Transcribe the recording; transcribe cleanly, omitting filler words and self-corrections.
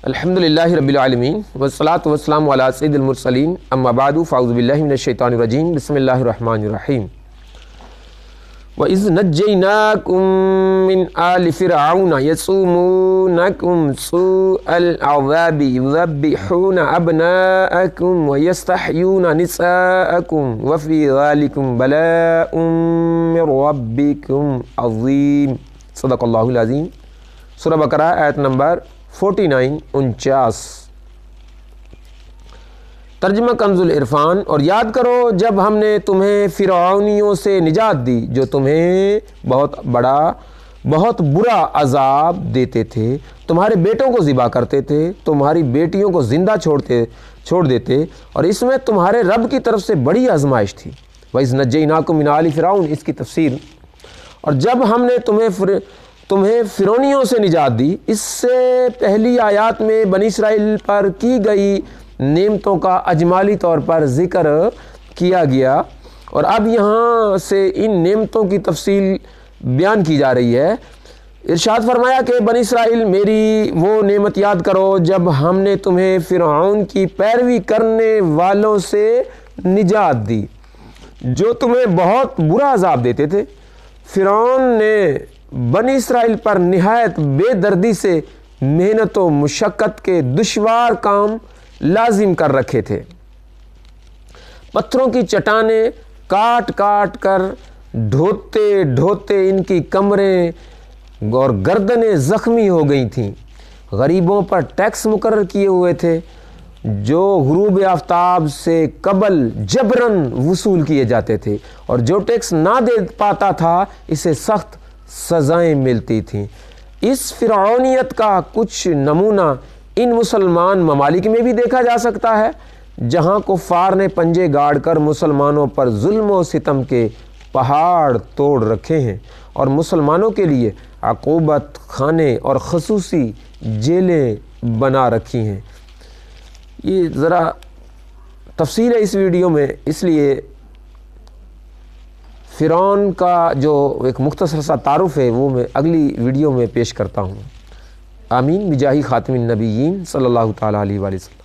الحمدللہ رب العالمین والصلاۃ والسلام علی سید المرسلین اما بعد فاعوذ باللہ من الشیطان الرجیم بسم اللہ الرحمن الرحیم وَإِذْ نَجَّيْنَاكُم مِّنْ آلِ فِرْعَوْنَ يَسُومُونَكُمْ سُوءَ الْعَذَابِ يُذَبِّحُونَ أَبْنَاءَكُمْ وَيَسْتَحْيُونَ نِسَاءَكُمْ وَفِي ذَلِكُمْ بَلَاءٌ مِّن رَّبِّكُمْ عَظِيمٌ صدق اللہ العظیم۔ سورہ بقرہ آیت نمبر 49 ترجمہ کنز العرفان۔ اور یاد کرو جب ہم نے تمہیں فرعونیوں سے نجات دی جو تمہیں بہت برا عذاب دیتے تھے، تمہارے بیٹوں کو ذبح کرتے تھے، تمہاری بیٹیوں کو زندہ چھوڑ دیتے، اور اس میں تمہارے رب کی طرف سے بڑی آزمائش تھی۔ وَإِذْ نَجَّيْنَاكُم مِّنْ آلِ فِرْعَوْنَ، اس کی تفسیر۔ اور جب ہم نے تمہیں فرعونیوں سے نجات دی، اس سے پہلی آیات میں بنی اسرائیل پر کی گئی نعمتوں کا اجمالی طور پر ذکر کیا گیا، اور اب یہاں سے ان نعمتوں کی تفصیل بیان کی جا رہی ہے۔ ارشاد فرمایا کہ بنی اسرائیل میری وہ نعمت یاد کرو جب ہم نے تمہیں فرعون کی پیروی کرنے والوں سے نجات دی جو تمہیں بہت برا عذاب دیتے تھے۔ فرعون نے بنی اسرائیل پر نہایت بے دردی سے محنت و مشقت کے دشوار کام لازم کر رکھے تھے۔ پتھروں کی چٹانیں کاٹ کر ڈھوتے ان کی کمریں اور گردنیں زخمی ہو گئی تھیں۔ غریبوں پر ٹیکس مقرر کیے ہوئے تھے جو غروب آفتاب سے قبل جبراً وصول کیے جاتے تھے، اور جو ٹیکس نہ دے پاتا تھا اسے سخت سزائیں ملتی تھیں۔ اس فرعونیت کا کچھ نمونہ ان مسلمان ممالک میں بھی دیکھا جا سکتا ہے جہاں کفار نے پنجے گاڑ کر مسلمانوں پر ظلم و ستم کے پہاڑ توڑ رکھے ہیں، اور مسلمانوں کے لیے عقوبت خانے اور خصوصی جیلیں بنا رکھی ہیں۔ یہ ذرا تفصیل ہے اس ویڈیو میں، اس لیے فرعون کا جو ایک مختصر سا تعارف ہے وہ میں اگلی ویڈیو میں پیش کرتا ہوں۔ آمین بجاہ خاتم النبیین صلی اللہ تعالیٰ علیہ وآلہ وسلم۔